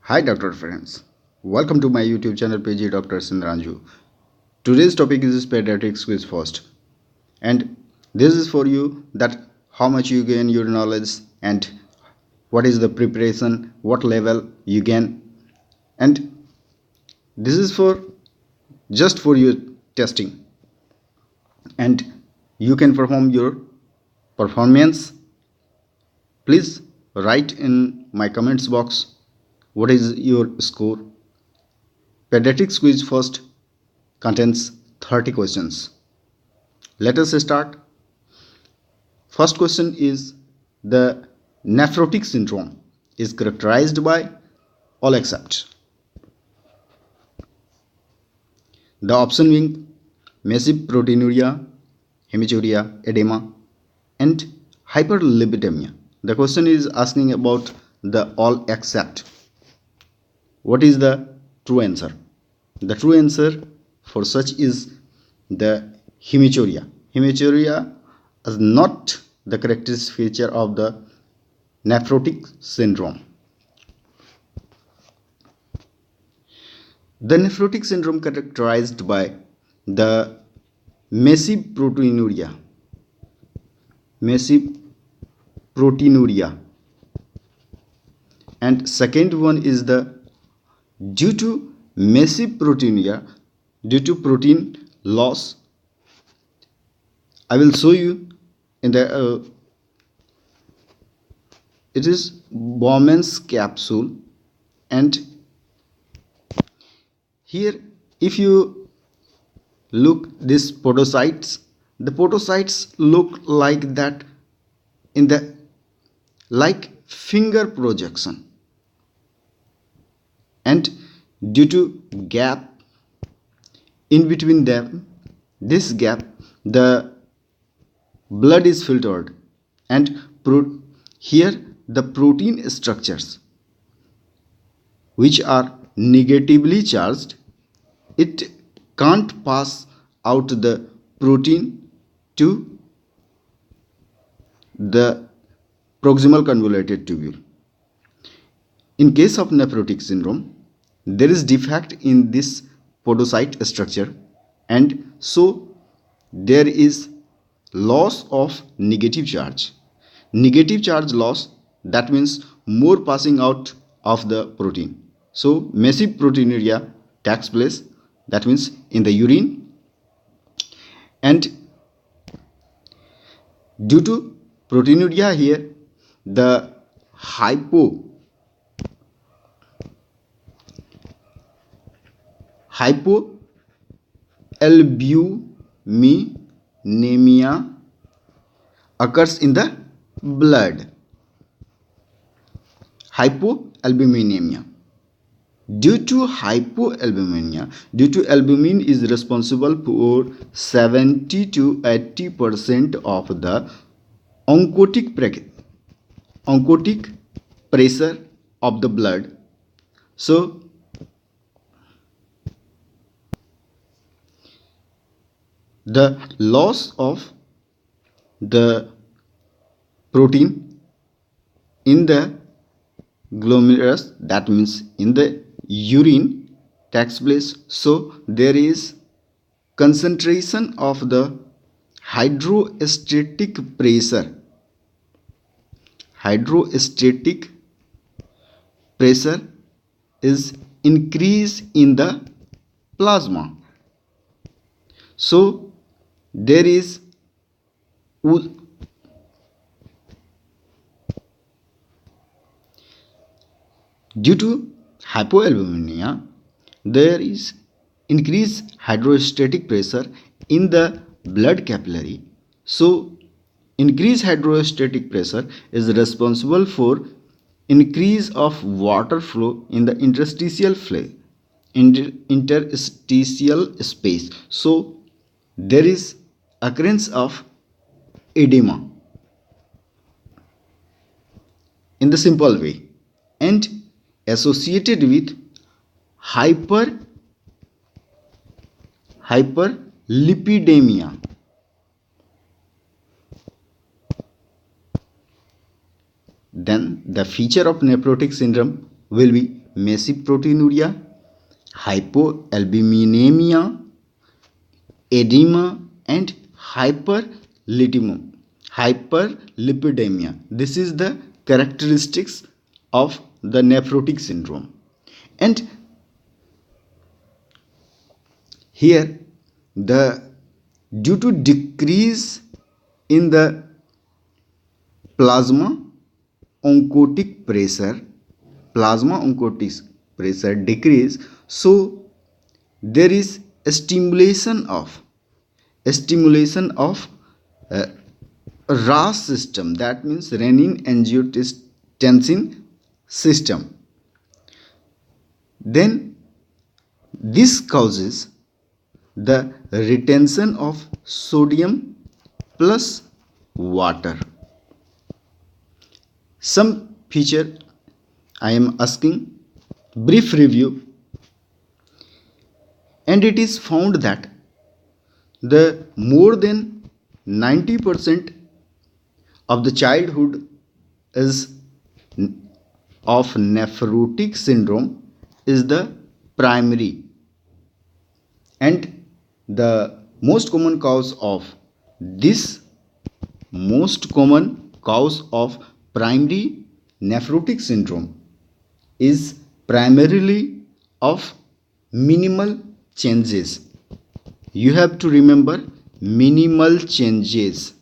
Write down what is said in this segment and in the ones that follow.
Hi doctor friends, welcome to my YouTube channel PG Dr. INDRANJU. Today's topic is Paediatrics Quiz first, and this is for you that how much you gain your knowledge and what is the preparation, what level you gain, and this is for just for your testing, and you can perform your performance. Please write in my comments box what is your score. Paediatrics Quiz first contains 30 questions. Let us start. First question is, the nephrotic syndrome is characterized by all except. The option being massive proteinuria, hematuria, edema, and hyperlipidemia. The question is asking about the all except. What is the true answer? The true answer for such is the hematuria. Hematuria is not the characteristic feature of the nephrotic syndrome. The nephrotic syndrome characterized by the massive proteinuria. And second one is the due to massive proteinuria, due to protein loss. I will show you in the it is Bowman's capsule, and here if you look these podocytes, the podocytes look like that in the like finger projection, and due to gap in between them, this gap, the blood is filtered, and here the protein structures which are negatively charged, it can't pass out the protein to the proximal convoluted tubule. In case of nephrotic syndrome, there is defect in this podocyte structure, and so there is loss of negative charge. Negative charge loss, that means more passing out of the protein. So massive proteinuria takes place, that means in the urine, and due to proteinuria here, the hypoalbuminemia occurs in the blood. Hypoalbuminemia. Due to albumin is responsible for 70 to 80% of the oncotic pressure of the blood. So the loss of the protein in the glomerulus, that means in the urine, takes place. So there is concentration of the hydrostatic pressure. Hydrostatic pressure is increased in the plasma. So there is due to hypoalbuminemia, there is increased hydrostatic pressure in the blood capillary. So increased hydrostatic pressure is responsible for increase of water flow in the interstitial space. So there is occurrence of edema in the simple way, and associated with hyperlipidemia. Then the feature of nephrotic syndrome will be massive proteinuria, hypoalbuminemia, edema, and hyperlipidemia. This is the characteristics of the nephrotic syndrome. And here, due to decrease in the plasma oncotic pressure decrease, so there is a stimulation of RAS system, that means renin-angiotensin system. Then this causes the retention of sodium plus water. Some feature I am asking brief review, and it is found that the more than 90% of the childhood is of nephrotic syndrome is the primary, and the most common cause of primary nephrotic syndrome is primarily of minimal changes. You have to remember minimal changes.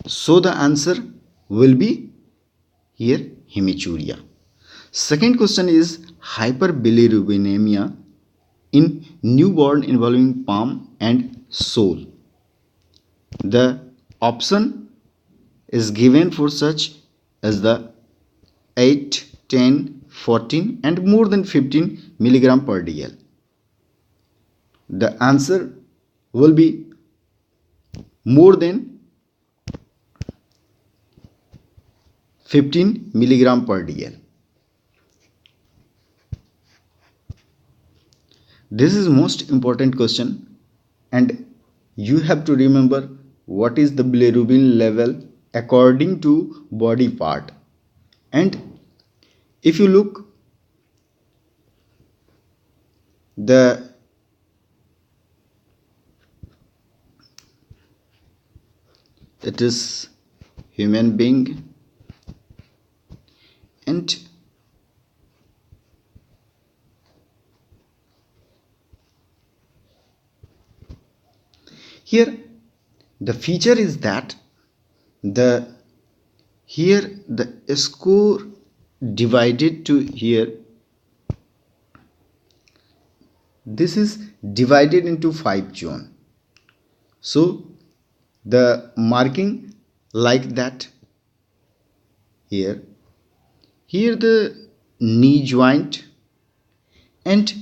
So the answer will be here hematuria. Second question is hyperbilirubinemia in newborn involving palm and sole. The option is given for such as the 8, 10, 14 and more than 15 milligram per dl. The answer will be more than 15 milligram per dl. This is most important question, and you have to remember what is the bilirubin level according to body part. And if you look, it is human being, and here the feature is that the score divided to here, this is divided into 5 zones. So the marking like that, here the knee joint, and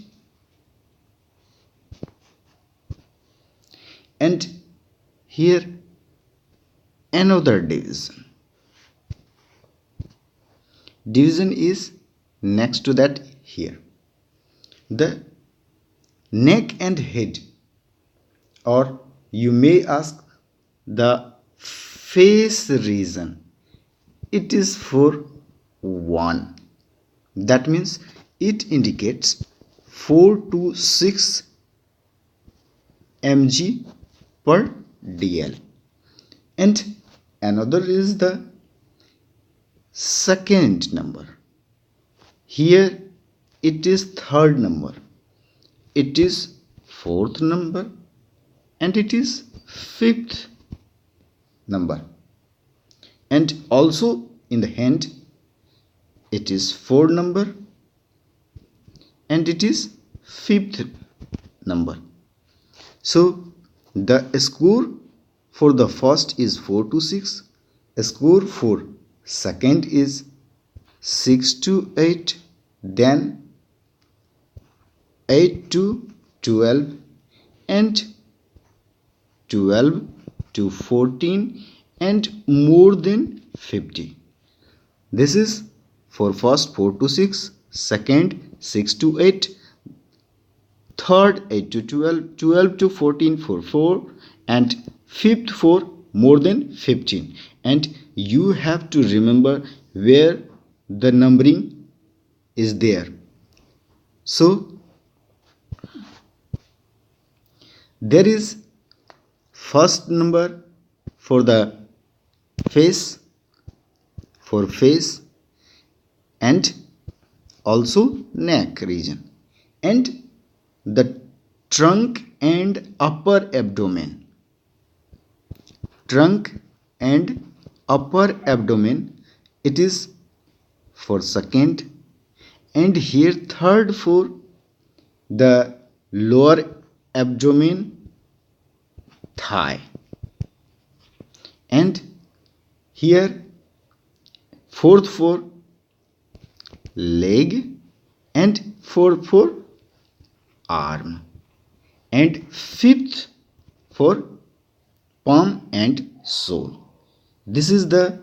here another division is next to that. Here the neck and head, or you may ask the face region, it is for 1. That means it indicates 4 to 6 mg per dl, and another is the second number. Here it is third number, it is fourth number, and it is fifth number. And also in the hand it is 4 number and it is 5th number. So the score for the first is 4 to 6, score for second is 6 to 8, then 8 to 12, and 12 to 14, and more than 50. This is for first 4 to 6, second 6 to 8, third 8 to 12, 12 to 14 for 4, and fifth for more than 15, and you have to remember where the numbering is there. So there is first number for the face, and also neck region, and the trunk and upper abdomen. Trunk and upper abdomen, it is for second, and here third for the lower abdomen, thigh, and here fourth for leg, and fourth for arm, and fifth for palm and sole. This is the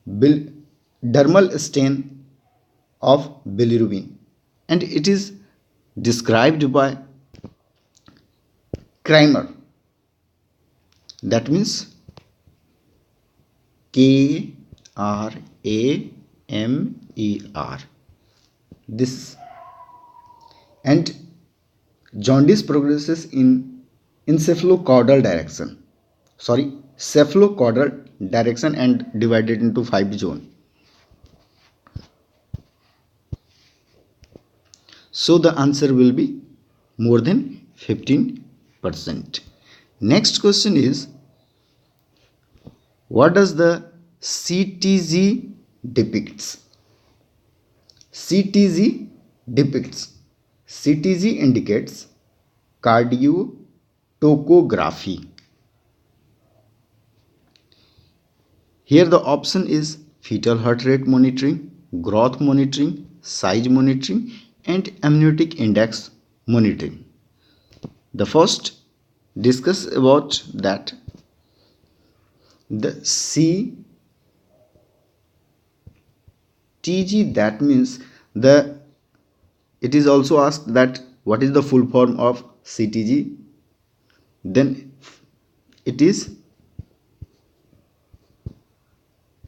dermal stain of bilirubin, and it is described by Kramer. That means Kramer. This, and jaundice progresses in cephalocaudal direction and divided into 5 zones. So the answer will be more than 15%. Next question is, what does the CTG depicts? CTG indicates cardiotocography. Here the option is fetal heart rate monitoring, growth monitoring, size monitoring, and amniotic index monitoring. The first discuss about that. The CTG, that means it is also asked that what is the full form of CTG. Then it is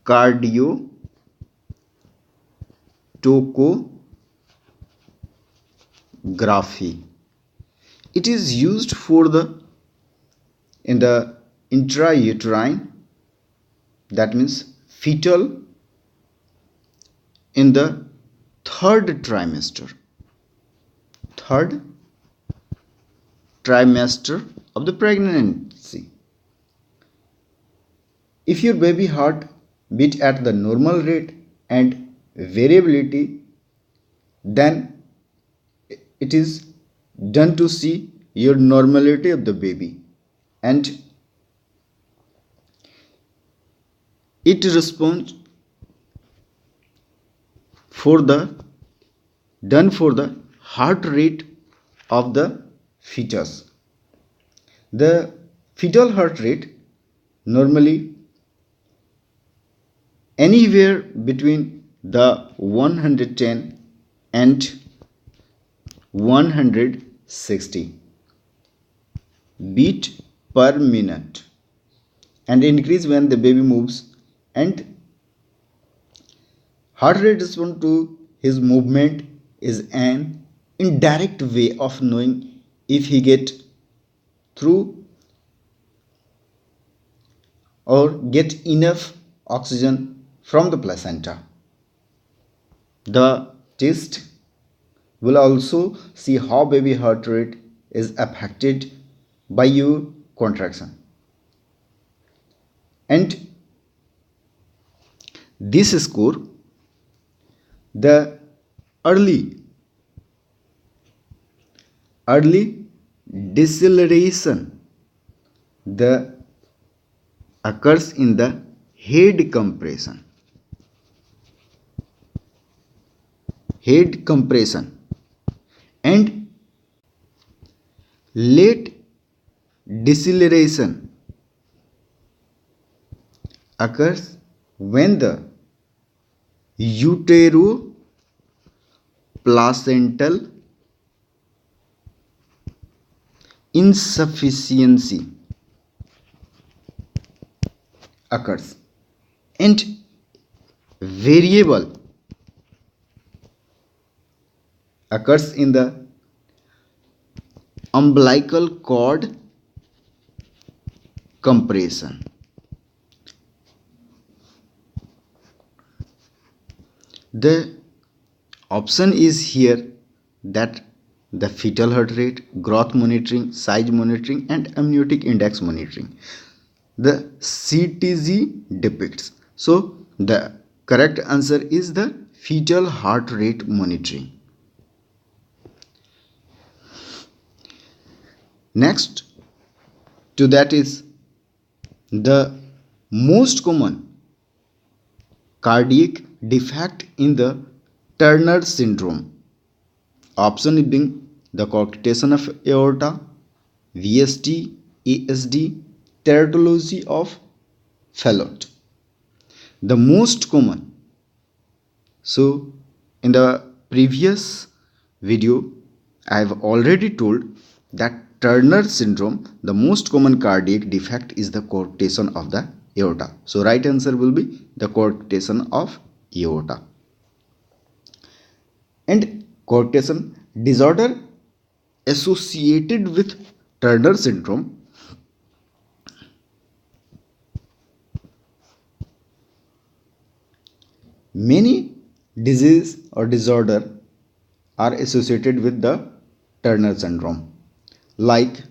cardiotocography. It is used for in the intrauterine, that means fetal, in the third trimester of the pregnancy. If your baby heart beat at the normal rate and variability, then it is done to see your normality of the baby, and it responds for the heart rate of the fetus. The fetal heart rate normally anywhere between the 110 and 160 beat per minute, and increase when the baby moves, and heart rate response to his movement is an indirect way of knowing if he get through or get enough oxygen from the placenta. The test will also see how baby heart rate is affected by your contraction, and this score, the early deceleration, occurs in the head compression, and late deceleration occurs when the uteroplacental insufficiency occurs, and variable occurs in the umbilical cord compression. The option is here that the fetal heart rate, growth monitoring, size monitoring, and amniotic index monitoring. The CTG depicts. So the correct answer is the fetal heart rate monitoring. Next to that is the most common cardiac defect in the Turner syndrome. Option being the coarctation of aorta, VSD, ASD, teratology of Fallot. The most common. So in the previous video I have already told that Turner syndrome, the most common cardiac defect is the coarctation of the aorta. So right answer will be the coarctation of aorta. And coarctation disorder associated with Turner syndrome many disease or disorder are associated with the Turner syndrome, like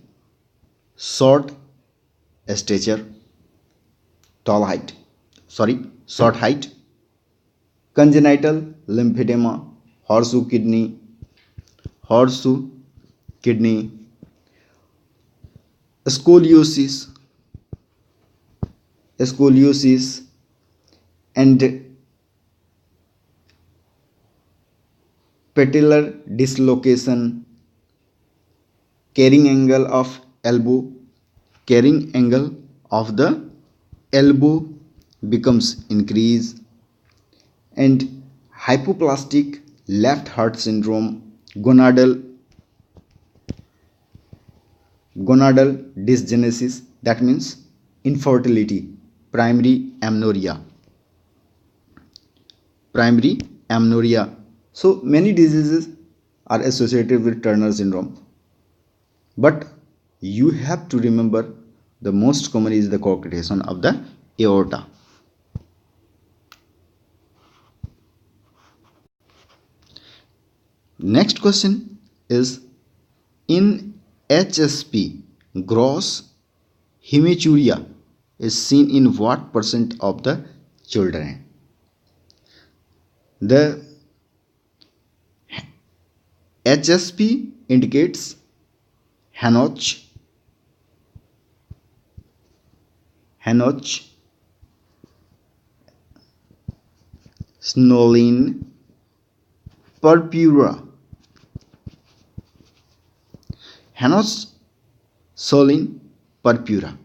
short height, congenital lymphedema, horseshoe kidney, scoliosis, and patellar dislocation, carrying angle of the elbow becomes increased, and hypoplastic left heart syndrome, gonadal dysgenesis, that means infertility, primary amenorrhea. So many diseases are associated with Turner syndrome, but you have to remember the most common is the coarctation of the aorta. Next question is, in HSP, gross hematuria is seen in what percent of the children? The HSP indicates Henoch, Snolline, Purpura. Henoch-Snolline Purpura.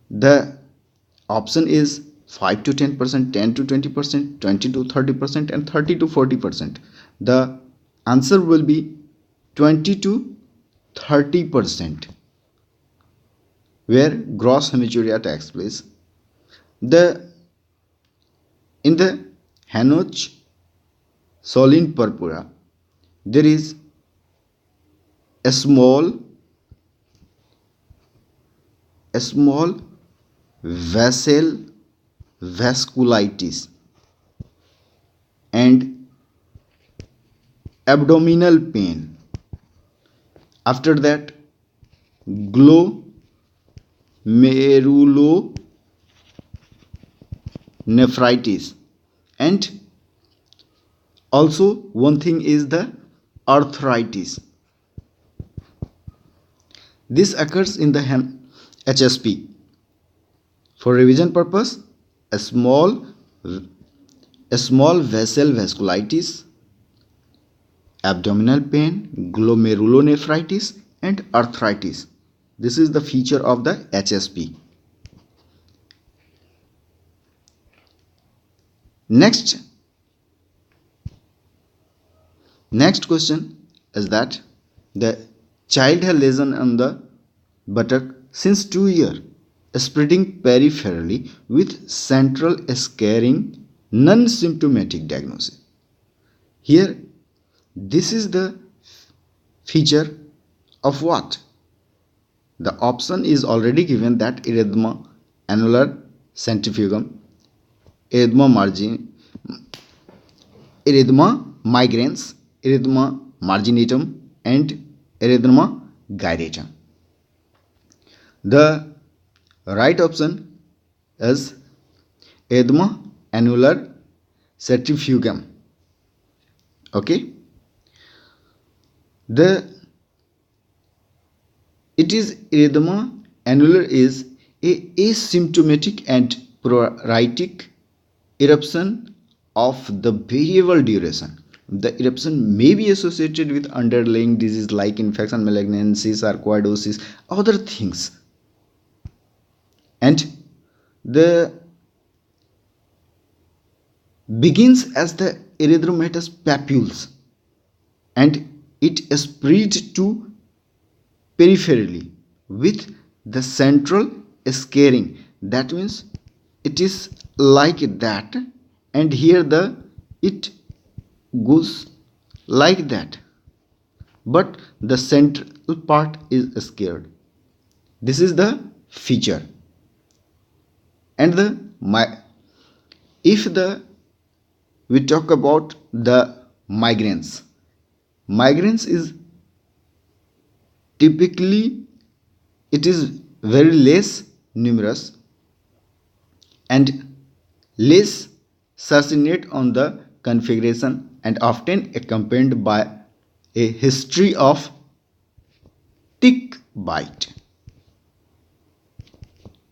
The option is 5 to 10%, 10 to 20%, 20 to 30%, and 30 to 40%. The answer will be 20 to 30%, where gross hematuria takes place. In the Henoch-Snolline Purpura, there is a small vessel vasculitis and abdominal pain. After that, glomerulonephritis, and also one thing is the arthritis. This occurs in the HSP. For revision purpose, a small vessel vasculitis, abdominal pain, glomerulonephritis, and arthritis. This is the feature of the HSP. Next question is that the child has lesion on the buttock since 2 years. spreading peripherally with central scarring, non-symptomatic diagnosis. Here, this is the feature of what? The option is already given that erythema, annular centrifugum, erythema migrans, erythema marginatum, and erythema gyratum. The right option is erythema annular centrifugum. Okay. It is erythema annular is a asymptomatic and pruritic eruption of the variable duration. The eruption may be associated with underlying disease like infection, malignancy, sarcoidosis, other things. And the begins as the erythematous papules and it spread to peripherally with the central scarring. That means it is like that, and here it goes like that, but the central part is scared. This is the feature. And we talk about the migrants is typically it is very less numerous and less succinate on the configuration and often accompanied by a history of tick bite.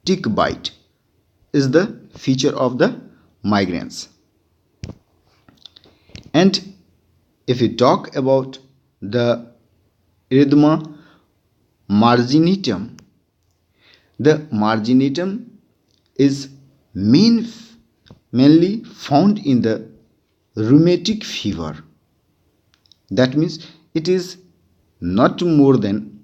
Tick bite is the feature of the migrants. And if we talk about the erythema marginatum, the marginatum is mainly found in the rheumatic fever. That means it is not more than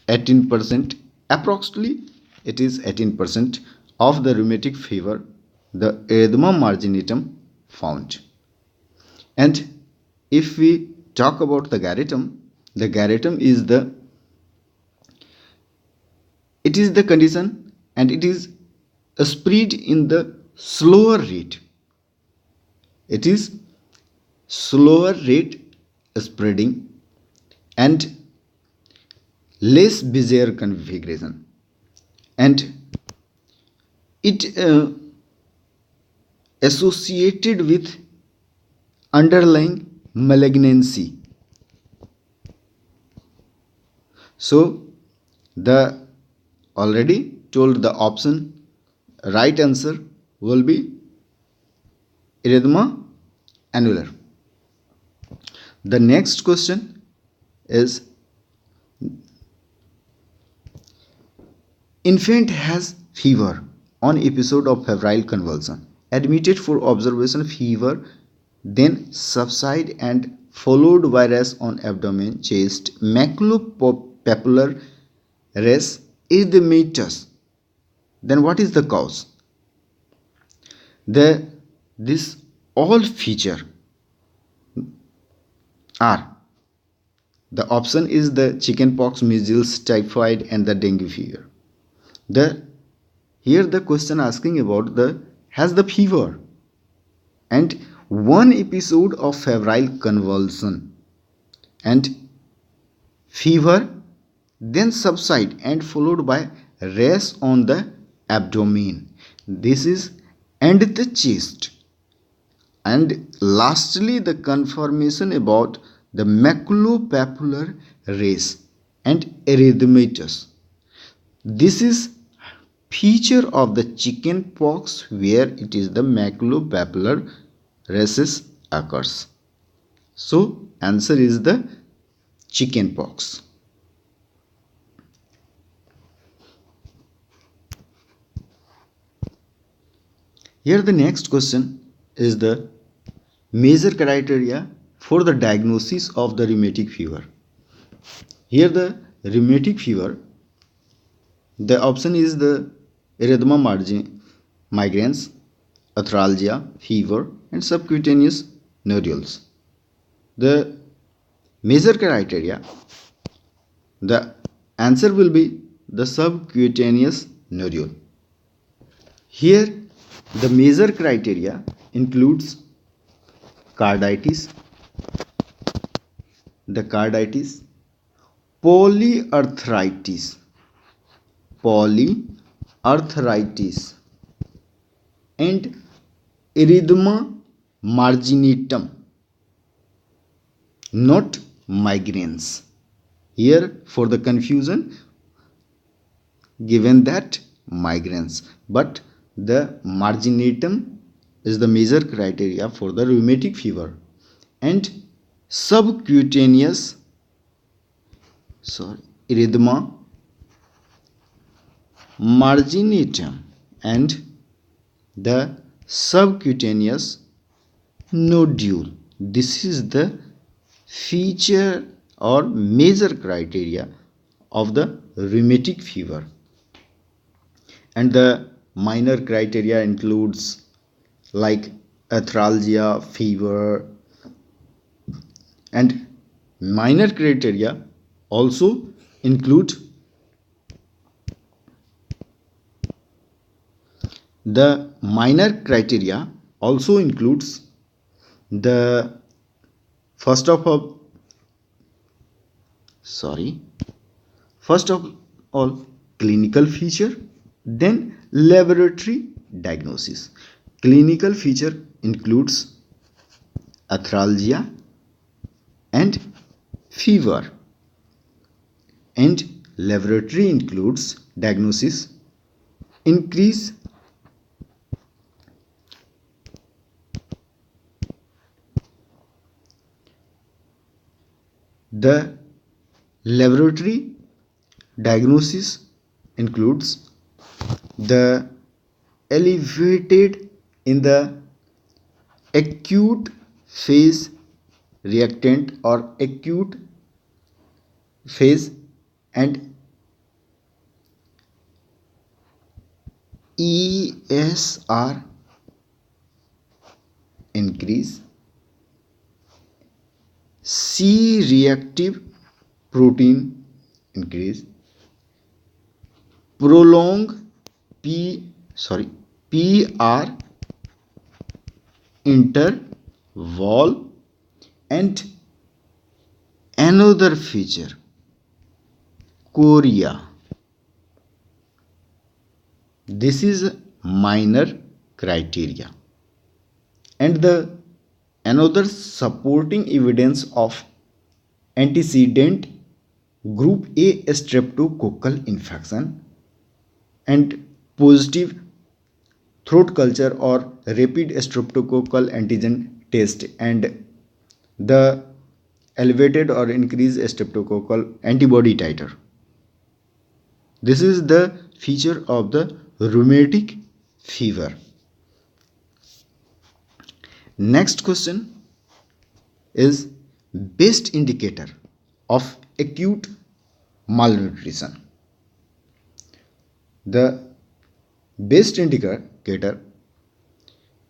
18%, approximately it is 18% of the rheumatic fever, the erythema marginatum found. And if we talk about the gyratum is the condition and it is spread in the slower rate. It is slower rate spreading and less bizarre configuration, and it associated with underlying malignancy. So the already told the option right answer will be erythema annular. The next question is infant has fever on episode of febrile convulsion, admitted for observation, fever then subside and followed by rash on abdomen, chest, maculopapular rash, erythematous. Then what is the cause? This all feature are, the option is the chickenpox, measles, typhoid and the dengue fever. Here the question asking about has the fever and one episode of febrile convulsion and fever then subside and followed by rash on the abdomen, this is, and the chest, and lastly the confirmation about the maculopapular rash and erythematous. This is feature of the chickenpox where it is the maculopapular rashes occurs. So answer is the chickenpox. Here the next question is the major criteria for the diagnosis of the rheumatic fever. Here the rheumatic fever, the option is the erythema migraines, arthralgia, fever, and subcutaneous nodules. The major criteria, the answer will be the subcutaneous nodule. Here, the major criteria includes carditis, polyarthritis, and erythema marginatum, not migraines. Here, for the confusion, given that migraines, but the marginatum is the major criteria for the rheumatic fever, and subcutaneous erythema marginatum and the subcutaneous nodule. This is the feature or major criteria of the rheumatic fever. And the minor criteria includes like arthralgia, fever, and minor criteria also include the first of all clinical feature, then laboratory diagnosis. Clinical feature includes arthralgia and fever, and laboratory includes diagnosis increase the laboratory diagnosis includes the elevated in the acute phase reactant or acute phase and ESR increase, C-reactive protein increase, prolong PR interval, and another feature chorea. This is minor criteria, and the another supporting evidence of antecedent group A streptococcal infection and positive throat culture or rapid streptococcal antigen test and the elevated or increased streptococcal antibody titer. This is the feature of the rheumatic fever. Next question is best indicator of acute malnutrition. The best indicator,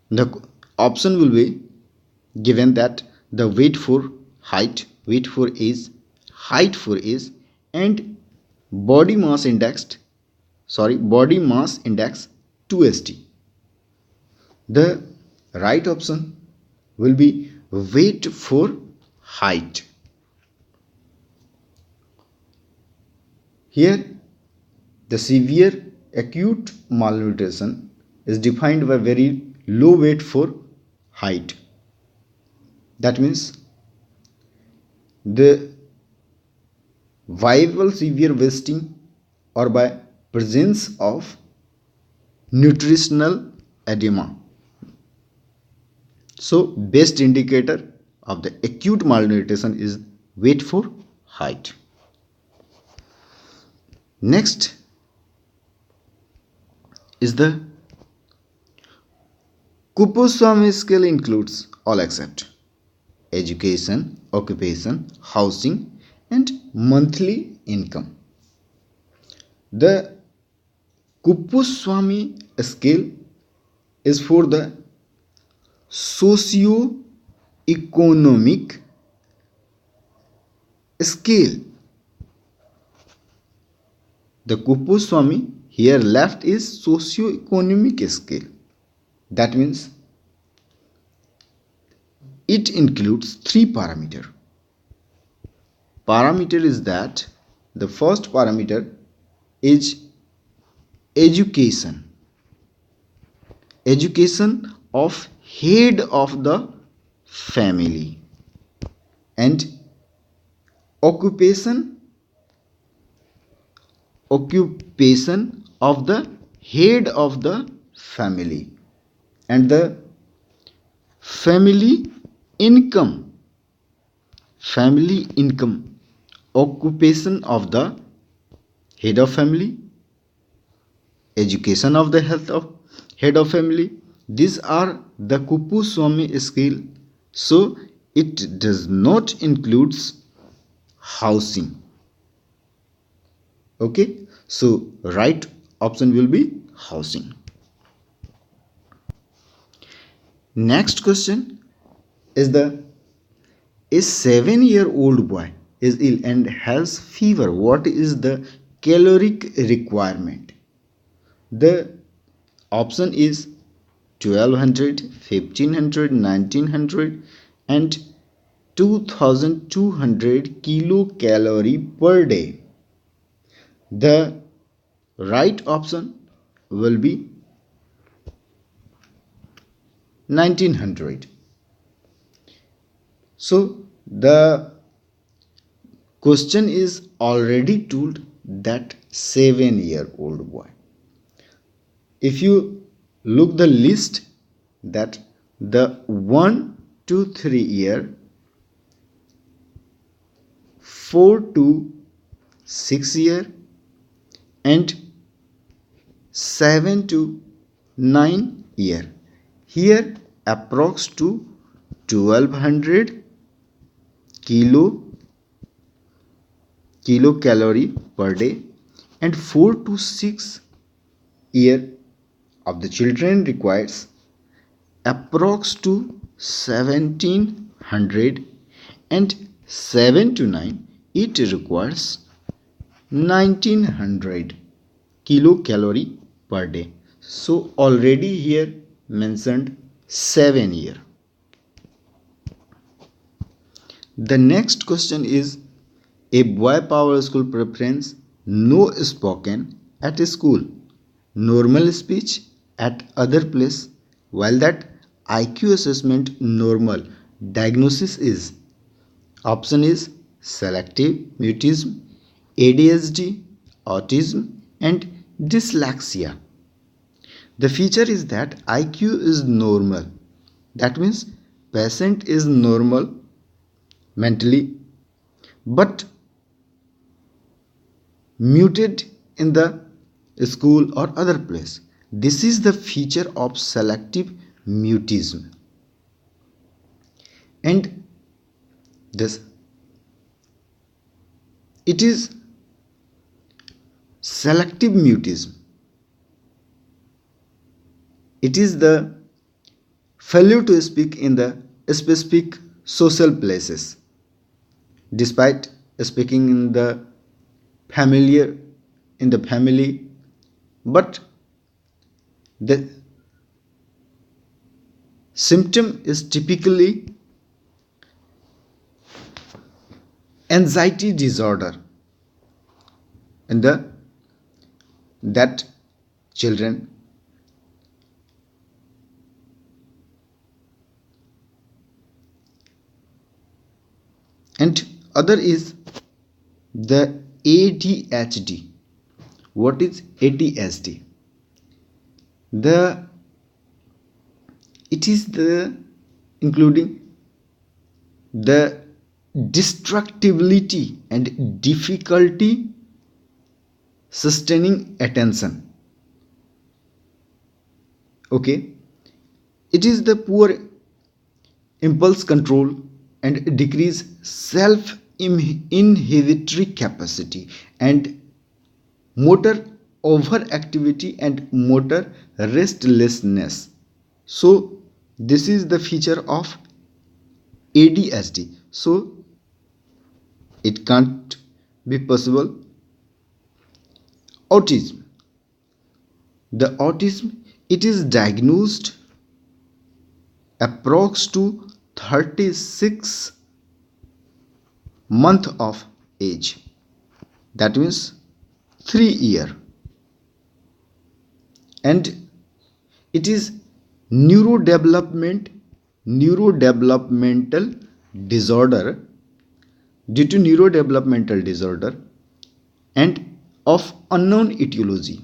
the option will be given that the weight for height, weight for age, height for age, and body mass index 2st. The right option will be weight for height. Here the severe acute malnutrition is defined by very low weight for height. That means the viable severe wasting or by presence of nutritional edema. So best indicator of the acute malnutrition is weight for height. Next is the Kuppuswamy scale includes all except education, occupation, housing, and monthly income. The Kuppuswamy scale is for the socio-economic scale. The Kuppuswamy here left is socio-economic scale. That means it includes 3 parameters. Parameter is that the first parameter is education. Education of head of the family, and occupation of the head of the family, and the family income, occupation of the head of family, education of the head of family. These are the Kuppuswamy scale, so it does not includes housing. Okay, so right option will be housing. Next question is a 7-year-old boy is ill and has fever. What is the caloric requirement? The option is 1200, 1500, 1900 and 2200 kilocalorie per day. The right option will be 1900. So the question is already told that 7-year-old boy. If you look the list, that the 1 to 3 year, 4 to 6 year and 7 to 9 year, here approx to 1200 kilocalorie per day, and 4 to 6 year of the children requires approx to 1700, and 7 to 9 it requires 1900 kilocalorie per day. So already here mentioned 7 year. The next question is a boy power school preference: no spoken at school, normal speech at other place, while that IQ assessment normal. Diagnosis is, option is selective mutism, ADHD, autism and dyslexia. The feature is that IQ is normal. That means patient is normal mentally, but muted in the school or other place. This is the feature of selective mutism. And this, it is selective mutism. It is the failure to speak in the specific social places, despite speaking in the family, but the symptom is typically anxiety disorder in that children. And other is the ADHD. What is ADHD? It is the including the distractibility and difficulty sustaining attention. Okay, it is the poor impulse control and decrease self inhibitory capacity and motor overactivity and motor restlessness. So this is the feature of ADHD. So it can't be possible. Autism. The autism, it is diagnosed approx to 36 month of age. That means 3 year. And it is neurodevelopmental disorder, due to neurodevelopmental disorder and of unknown etiology,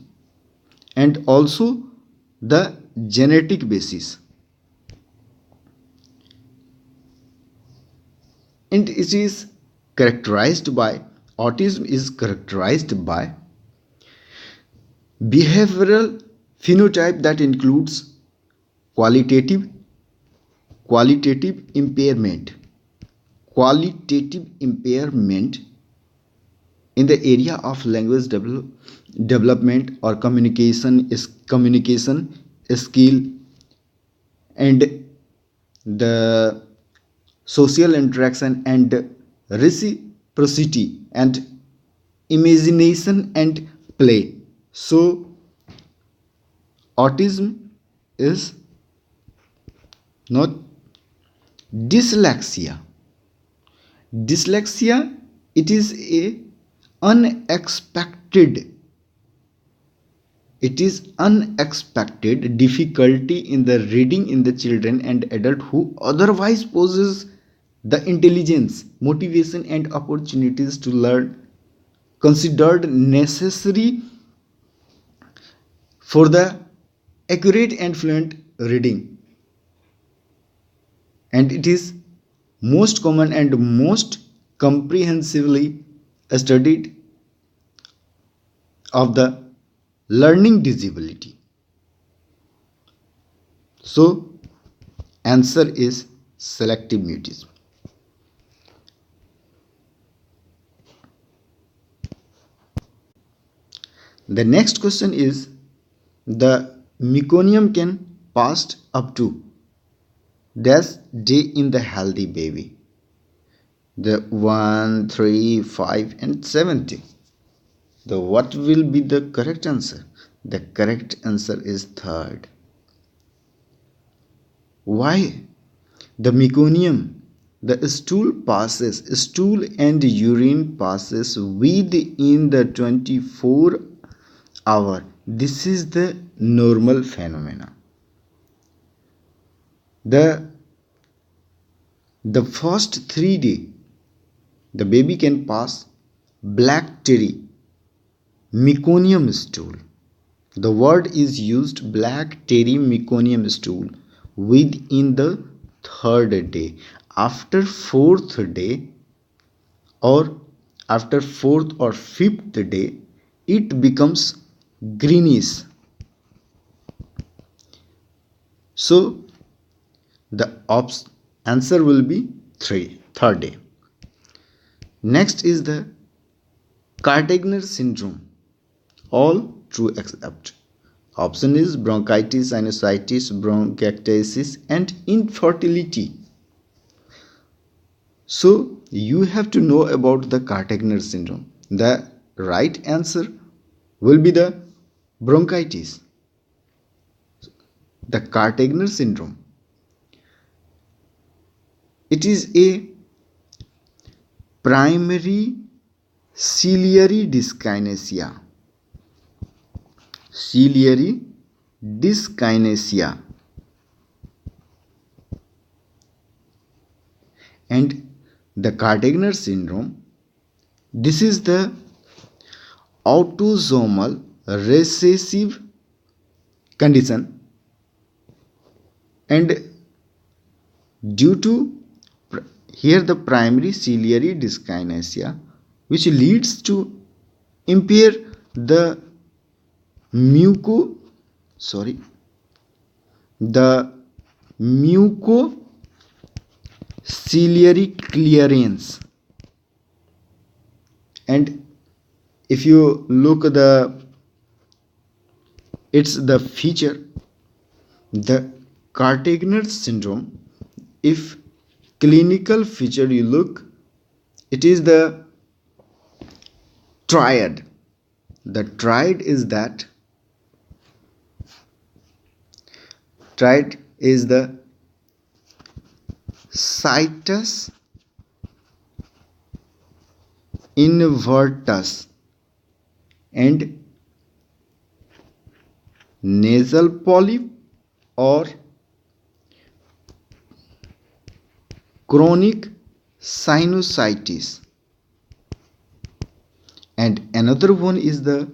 and also the genetic basis. And it is characterized by, autism is characterized by behavioral phenotype that includes qualitative impairment in the area of language development or communication skill, and the social interaction and reciprocity and imagination and play. So autism is not dyslexia. Dyslexia, it is a unexpected difficulty in the reading in the children and adult who otherwise possess the intelligence, motivation and opportunities to learn, considered necessary for the accurate and fluent reading. And it is most common and most comprehensively studied of the learning disability. So answer is selective mutism. The next question is, the meconium can pass up to dash day in the healthy baby. The 1, 3, 5 and 70. The what will be the correct answer? The correct answer is third. Why? The meconium, the stool and urine passes within the 24 hour. This is the normal phenomena. The first 3 days, the baby can pass black terry meconium stool. The word is used, black terry meconium stool, within the 3rd day. After 4th day or after 4th or 5th day, it becomes greenish. So the answer will be 3rd day. Next is the Cartagena syndrome. All true except option is bronchitis, sinusitis, bronchiectasis and infertility. So you have to know about the Cartagena syndrome. The right answer will be the bronchitis. The Cartagena syndrome, it is a primary ciliary dyskinesia. And the Cartagena syndrome, this is the autosomal recessive condition, and due to here the primary ciliary dyskinesia, which leads to impair the mucociliary clearance. And if you look at the it's the feature, the Cartagena syndrome. If clinical feature you look, it is the triad. The triad is the situs inversus and nasal polyp or chronic sinusitis, and another one is the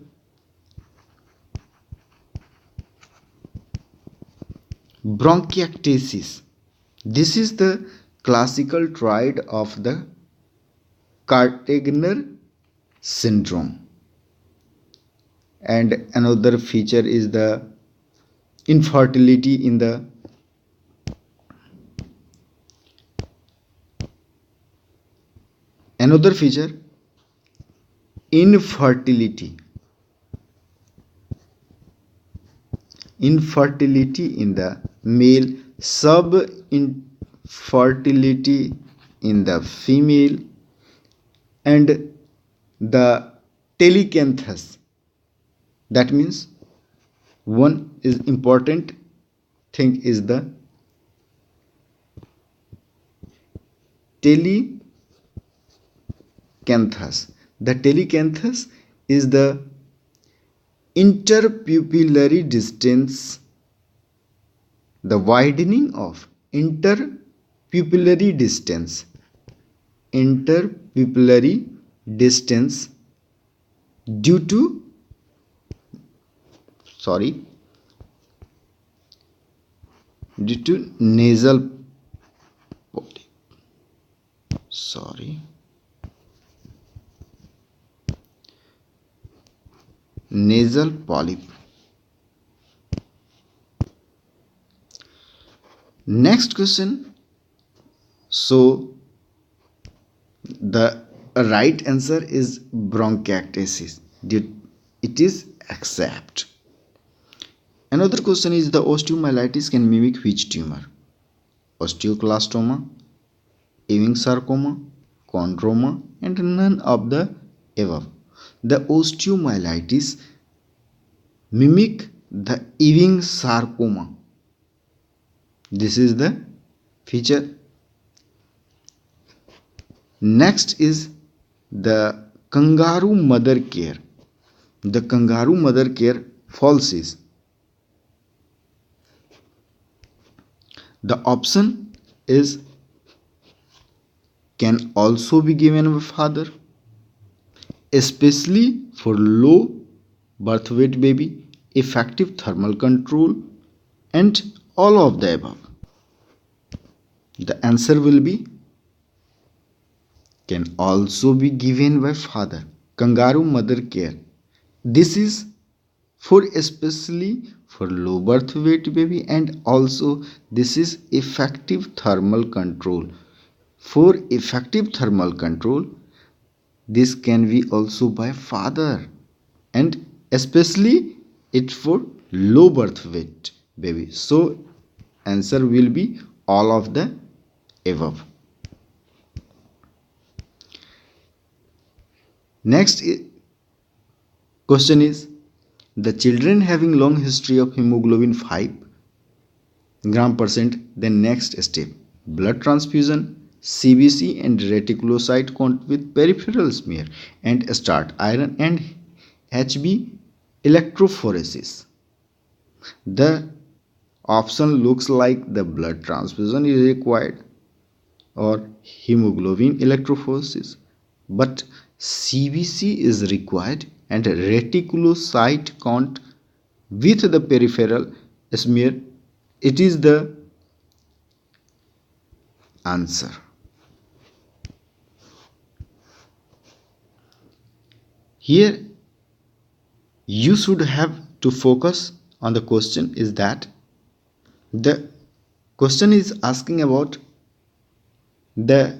bronchiectasis. This is the classical triad of the Cartagena syndrome, and another feature is the infertility in the infertility in the male, sub-infertility in the female, and the telecanthus. That means one is important thing is the telecanthus. The telecanthus is the interpupillary distance, the widening of interpupillary distance due to nasal polyp. Nasal polyp. Next question. So the right answer is bronchiectasis. It is accept. Another question is the osteomyelitis can mimic which tumor? Osteoclastoma, Ewing sarcoma, chondroma, and none of the above. The osteomyelitis mimic the Ewing sarcoma. This is the feature. Next is the kangaroo mother care. The kangaroo mother care false is. The option is can also be given by father, especially for low birth weight baby, effective thermal control, and all of the above. The answer will be can also be given by father. Kangaroo mother care. This is for especially for low birth weight baby, and also this is effective thermal control. For effective thermal control, this can be also by father, and especially it for low birth weight baby. So answer will be all of the above. Next question is the children having long history of hemoglobin 5 gram %, then next step blood transfusion, CBC and reticulocyte count with peripheral smear, and start iron and HB electrophoresis. The option looks like the blood transfusion is required or hemoglobin electrophoresis, but CBC is required and reticulocyte count with the peripheral smear. It is the answer. Here you should have to focus on the question is that the question is asking about the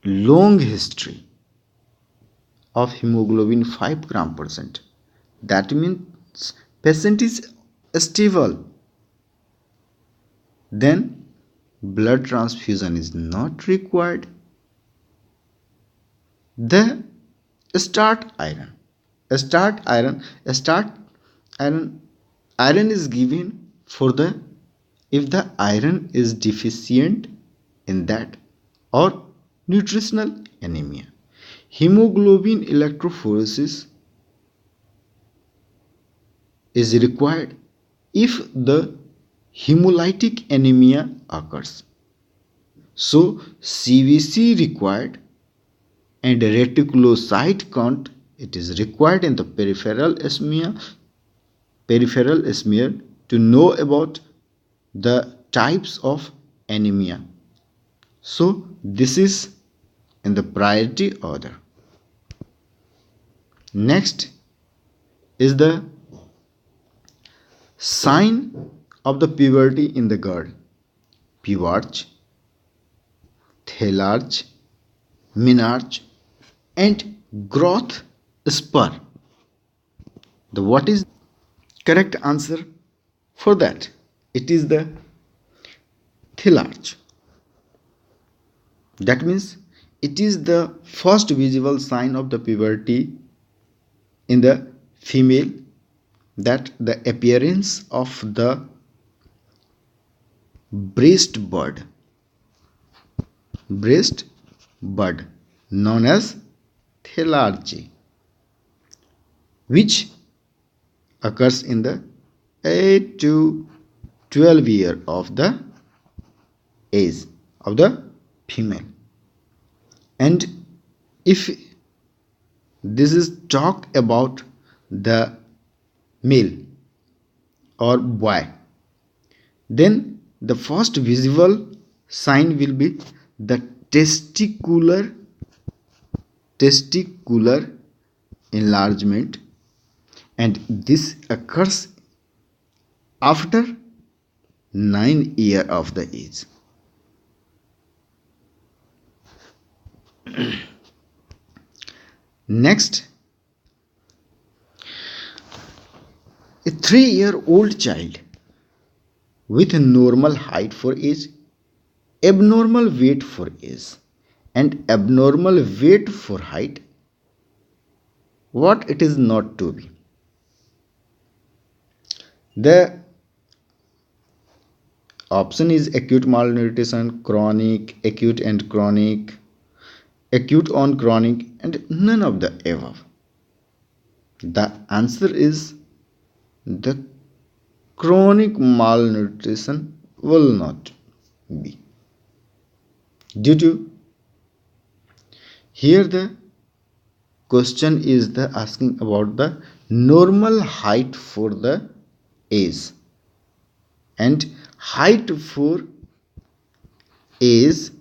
long history of hemoglobin 5 gram %. That means patient is stable, then blood transfusion is not required. The start iron. Start iron. Start iron. Iron is given for the if the iron is deficient in that or nutritional anemia. Hemoglobin electrophoresis is required if the hemolytic anemia occurs. So CVC required and reticulocyte count it is required in the peripheral smear to know about the types of anemia. So this is in the priority order. Next is the sign of the puberty in the girl. Puberty, thelarge, menarche, and growth spur. The what is correct answer for that? It is the thelarge. That means it is the first visible sign of the puberty in the female, that the appearance of the breast bud known as thelargy, which occurs in the 8 to 12 year of the age of the female. And if this is talk about the male or boy, then the first visible sign will be the testicular enlargement, and this occurs after 9 years of the age. Next, a 3-year-old child with a normal height for age, abnormal weight for age, and abnormal weight for height, what it is not to be. The option is acute malnutrition, chronic, acute and chronic, acute on chronic, and none of the above. The answer is the chronic malnutrition will not be. Due to here the question is the asking about the normal height for the age, and height for age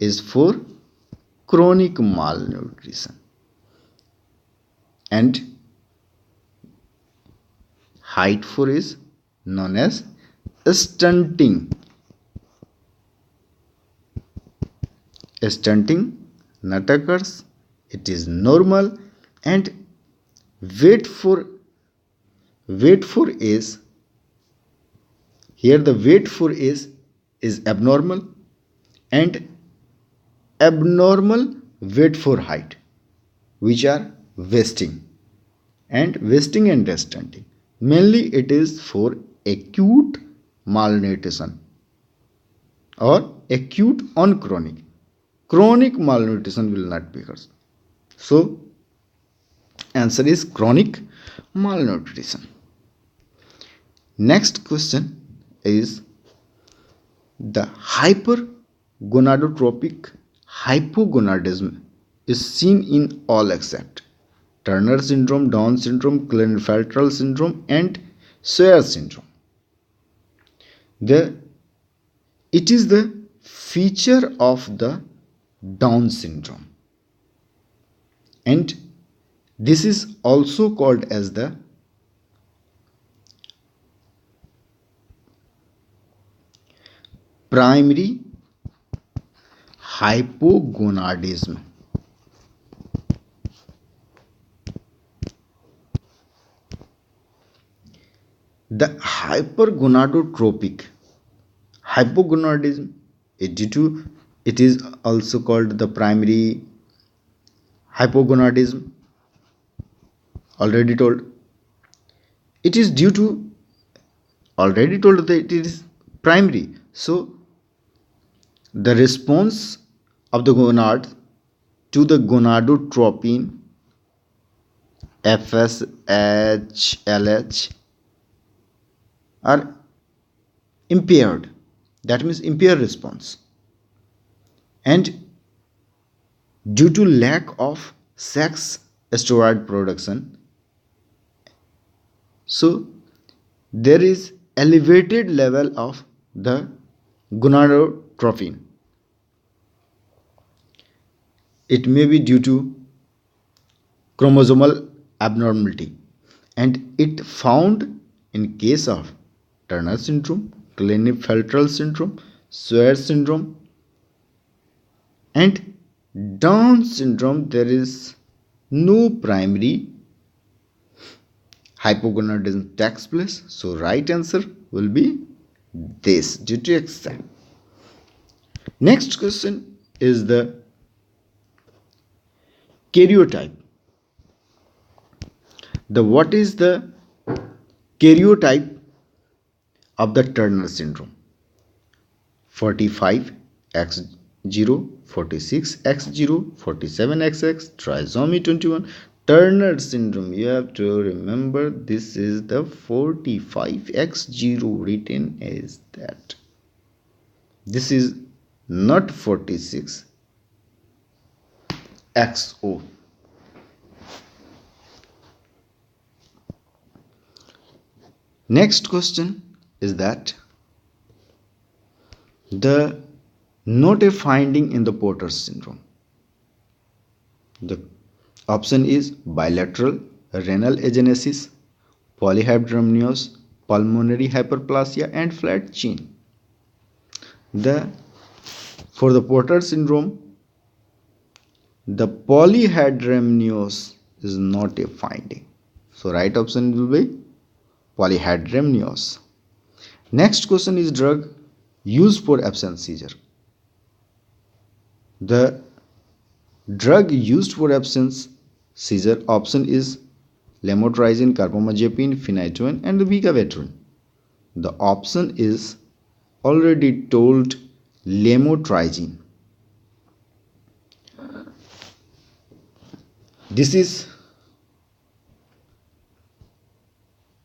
is for chronic malnutrition, and height for is known as stunting. Stunting not occurs, it is normal, and weight for age, here the weight for age is abnormal, and abnormal weight for height, which are wasting and stunting. Mainly it is for acute malnutrition or acute on chronic. Chronic malnutrition will not be occurs. So answer is chronic malnutrition. Next question is the hypergonadotropic hypogonadism is seen in all except Turner syndrome, Down syndrome, Klinefelter syndrome, and Swyer syndrome. It is the feature of the Down syndrome, and this is also called as the primary hypogonadism. The hypergonadotropic hypogonadism is due to, it is also called the primary hypogonadism, already told. It is due to, already told that it is primary. So the response of the gonad to the gonadotropin FSH-LH are impaired. That means impaired response. And due to lack of sex steroid production, so there is elevated level of the gonadotropin. It may be due to chromosomal abnormality, and it found in case of Turner syndrome, Klinefelter syndrome, Swyer syndrome, and Down syndrome. There is no primary hypogonadism takes place. So right answer will be this due to exam. Next question is the karyotype. What is the karyotype of the Turner syndrome? 45X0, 46X0, 47XX, trisomy 21. Turner syndrome, you have to remember this is the 45X0 written as that. This is not 46XO. Next question is that note a finding in the Porter syndrome. The option is bilateral renal agenesis, polyhydramnios, pulmonary hyperplasia, and flat chin. For the Porter syndrome, the polyhydramnios is not a finding. So right option will be polyhydramnios. Next question is drug used for absence seizure. The drug used for absence seizure option is lamotrigine, carbamazepine, phenytoin, and the vigabatrin. The option is already told lamotrigine. This is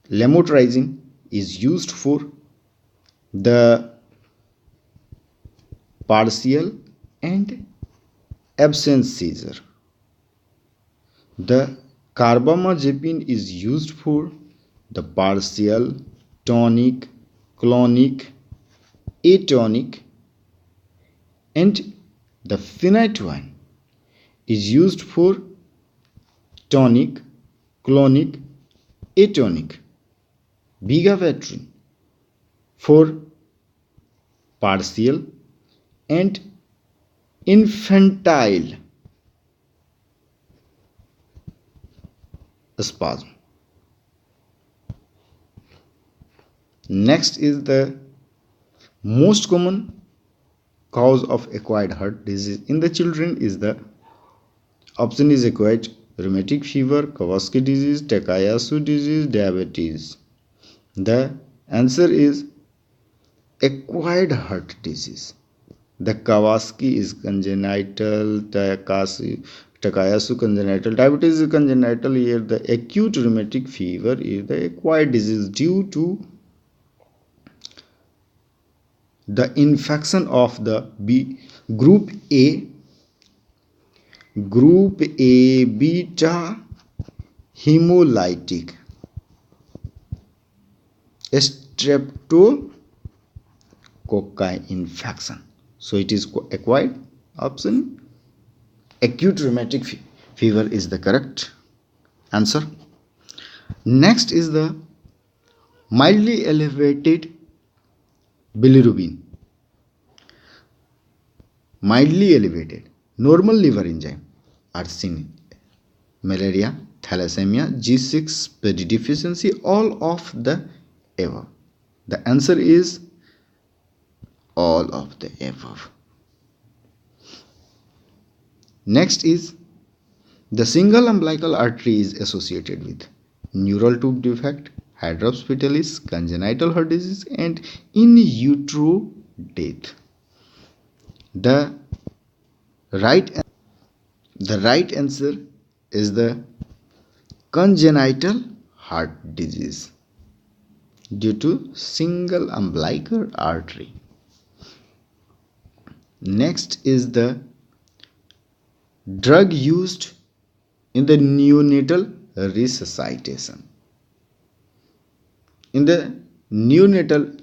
lamotrigine is used for the partial and absence seizure. The carbamazepine is used for the partial, tonic, clonic, atonic, and the phenytoin is used for tonic, clonic, atonic. Vigabatrin for partial and infantile spasm. Next is the most common cause of acquired heart disease in the children is the option is acquired rheumatic fever, Kawasaki disease, Takayasu disease, diabetes. The answer is acquired heart disease. The Kawasaki is congenital, Takayasu congenital, diabetes is congenital. Here the acute rheumatic fever is the acquired disease due to the infection of the group A beta hemolytic streptococci infection. So it is acquired. Option acute rheumatic fever is the correct answer. Next is the mildly elevated bilirubin. Mildly elevated normal liver enzyme are seen in malaria, thalassemia, G6 PD deficiency, all of the above. The answer is all of the above. Next is the single umbilical artery is associated with neural tube defect, hydrops fetalis, congenital heart disease, and in utero death. The right answer is the congenital heart disease due to single umbilical artery. Next is the drug used in the neonatal resuscitation. In the neonatal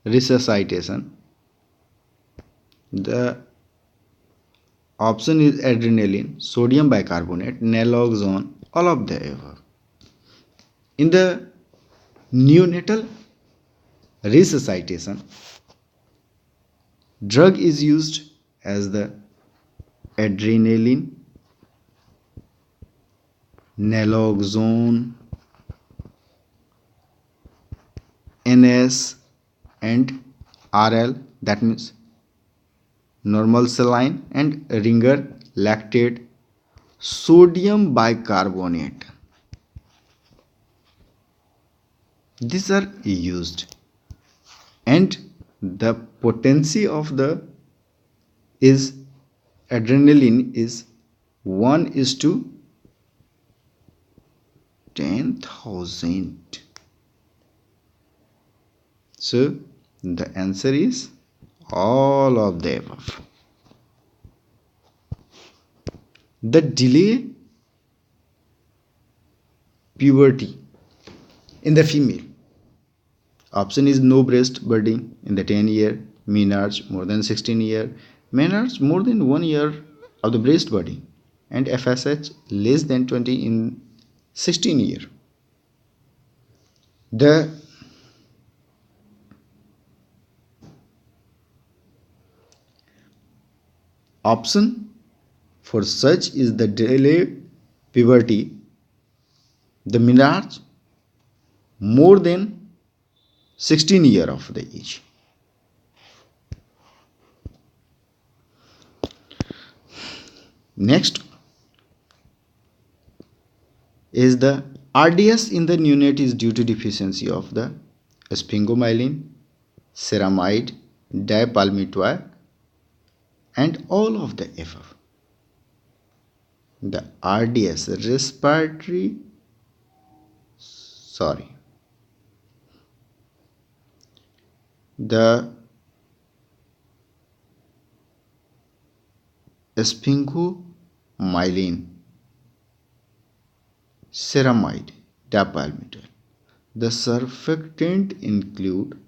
resuscitation, the option is adrenaline, sodium bicarbonate, naloxone, all of the above. In the neonatal resuscitation, drug is used as the adrenaline, naloxone, NS and RL, that means normal saline, and ringer lactate, sodium bicarbonate. These are used, and the potency of the is adrenaline is 1:10,000. So the answer is all of the above. The delay puberty in the female. Option is no breast budding in the 10-year, menarche more than 16-year, menarche more than 1 year of the breast budding, and FSH less than 20 in 16-year. The option for such is the delay puberty, the menarche more than 16 years of the age. Next is the RDS in the neonate is due to deficiency of the sphingomyelin, ceramide, dipalmitoyl, and all of the above. The RDS the sphingomyelin, ceramide, dipalmitoyl. The surfactant include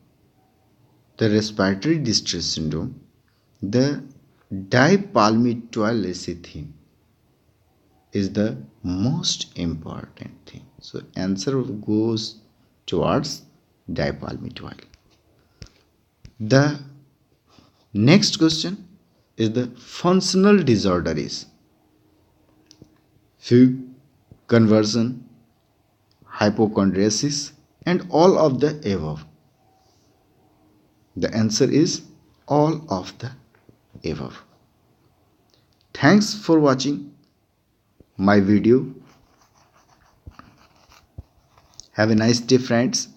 the respiratory distress syndrome, the dipalmitoyl lecithin is the most important thing. So answer goes towards dipalmitoyl. The next question is the functional disorder is fugue, conversion, hypochondriasis, and all of the above. The answer is all of the above. Thanks for watching my video. Have a nice day, friends.